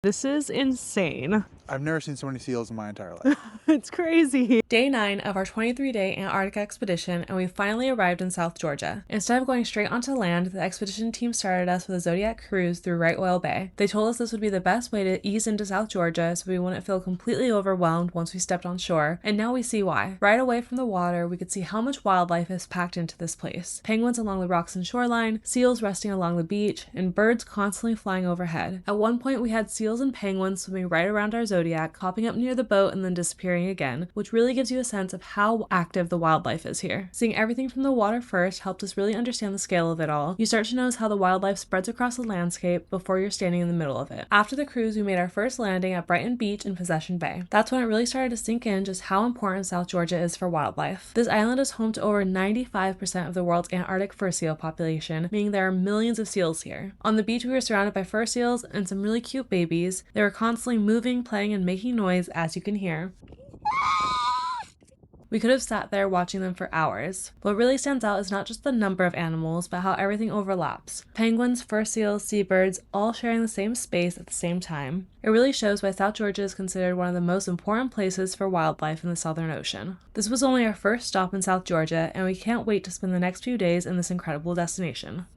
This is insane. I've never seen so many seals in my entire life. It's crazy. Day 9 of our 23-day Antarctica expedition, and we finally arrived in South Georgia. Instead of going straight onto land, the expedition team started us with a Zodiac cruise through Right Whale Bay. They told us this would be the best way to ease into South Georgia so we wouldn't feel completely overwhelmed once we stepped on shore, and now we see why. Right away from the water, we could see how much wildlife is packed into this place. Penguins along the rocks and shoreline, seals resting along the beach, and birds constantly flying overhead. At one point, we had seals and penguins swimming right around our Zodiac, popping up near the boat and then disappearing again, which really gives you a sense of how active the wildlife is here. Seeing everything from the water first helped us really understand the scale of it all. You start to notice how the wildlife spreads across the landscape before you're standing in the middle of it. After the cruise, we made our first landing at Brighton Beach in Possession Bay. That's when it really started to sink in just how important South Georgia is for wildlife. This island is home to over 95% of the world's Antarctic fur seal population, meaning there are millions of seals here. On the beach, we were surrounded by fur seals and some really cute babies. They were constantly moving, playing, and making noise, as you can hear. We could have sat there watching them for hours. What really stands out is not just the number of animals, but how everything overlaps. Penguins, fur seals, seabirds, all sharing the same space at the same time. It really shows why South Georgia is considered one of the most important places for wildlife in the Southern Ocean. This was only our first stop in South Georgia, and we can't wait to spend the next few days in this incredible destination.